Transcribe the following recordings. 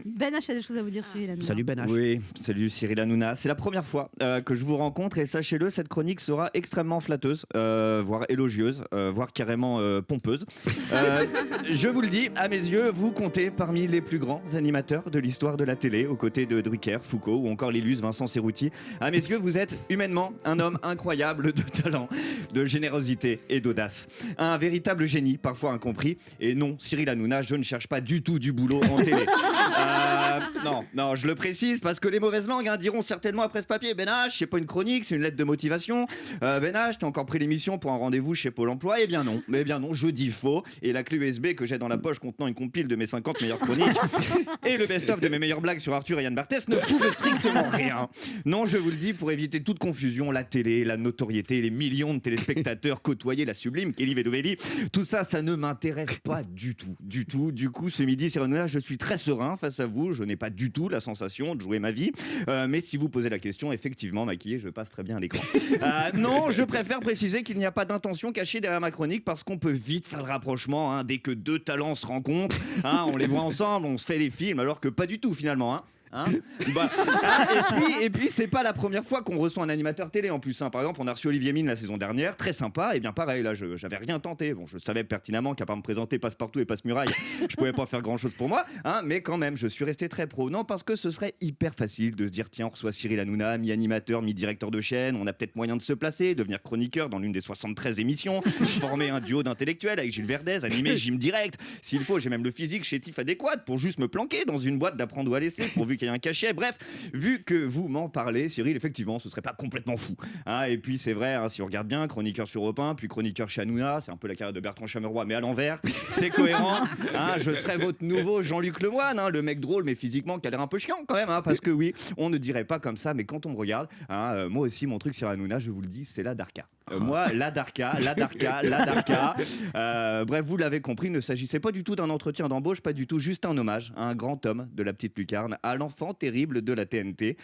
Ben H a des choses à vous dire, Cyril Hanouna. Salut Ben H. Oui, salut Cyril Hanouna. C'est la première fois que je vous rencontre et sachez-le, cette chronique sera extrêmement flatteuse, voire élogieuse, voire carrément pompeuse. Je vous le dis, à mes yeux, vous comptez parmi les plus grands animateurs de l'histoire de la télé, aux côtés de Drucker, Foucault ou encore l'illustre Vincent Cerruti. À mes yeux, vous êtes humainement un homme incroyable de talent, de générosité et d'audace. Un véritable génie, parfois incompris. Et non, Cyril Hanouna, je ne cherche pas du tout du boulot en télé. Non, je le précise parce que les mauvaises langues diront certainement après ce papier: Ben H, c'est pas une chronique, c'est une lettre de motivation. Ben H, t'as encore pris l'émission pour un rendez-vous chez Pôle emploi? Eh bien non, je dis faux. Et la clé USB que j'ai dans la poche contenant une compile de mes 50 meilleures chroniques et le best-of de mes meilleures blagues sur Arthur et Yann Barthès ne prouvent strictement rien. Non, je vous le dis, pour éviter toute confusion, la télé, la notoriété, les millions de téléspectateurs côtoyés, la sublime Kelly Vedovelli, tout ça, ça ne m'intéresse pas du tout. Du coup, ce midi, Cyril Hanouna, je suis très serein face à vous. Je n'ai pas du tout la sensation de jouer ma vie. Mais si vous posez la question, effectivement, maquillé, je passe très bien à l'écran. Non, je préfère préciser qu'il n'y a pas d'intention cachée derrière ma chronique parce qu'on peut vite faire le rapprochement dès que deux talents se rencontrent. On les voit ensemble, on se fait des films, alors que pas du tout finalement. Et puis c'est pas la première fois qu'on reçoit un animateur télé en plus. Par exemple, on a reçu Olivier Mine la saison dernière, très sympa. Et bien pareil, là, j'avais rien tenté. Bon, je savais pertinemment qu'à part me présenter Passe-Partout et Passe-Muraille, je pouvais pas faire grand chose pour moi. Mais quand même, je suis resté très pro. Non, parce que ce serait hyper facile de se dire: tiens, on reçoit Cyril Hanouna, mi-animateur, mi-directeur de chaîne. On a peut-être moyen de se placer, devenir chroniqueur dans l'une des 73 émissions, former un duo d'intellectuels avec Gilles Verdez, animer Gym Direct. S'il faut, j'ai même le physique chétif adéquat pour juste me planquer dans une boîte d'apprendre où à laisser, pourvu qu'il y ait un cachet. Bref, vu que vous m'en parlez, Cyril, effectivement, ce serait pas complètement fou. Et puis c'est vrai, si on regarde bien, chroniqueur sur Europe 1, puis chroniqueur chez Hanouna, c'est un peu la carrière de Bertrand Chameroy, mais à l'envers. C'est cohérent. Je serais votre nouveau Jean-Luc Lemoyne, le mec drôle, mais physiquement qui a l'air un peu chiant quand même, parce que oui, on ne dirait pas comme ça, mais quand on me regarde, moi aussi, mon truc sur Hanouna, je vous le dis, c'est la Darka. Moi, la Darka. Bref, vous l'avez compris, il ne s'agissait pas du tout d'un entretien d'embauche, pas du tout, juste un hommage à un grand homme de la petite lucarne, à l'enfant terrible de la TNT.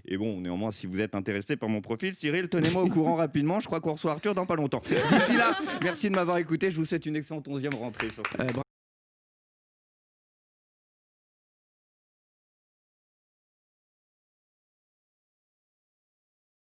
Et bon, néanmoins, si vous êtes intéressé par mon profil, Cyril, tenez-moi au courant rapidement, je crois qu'on reçoit Arthur dans pas longtemps. D'ici là, merci de m'avoir écouté, je vous souhaite une excellente 11e rentrée.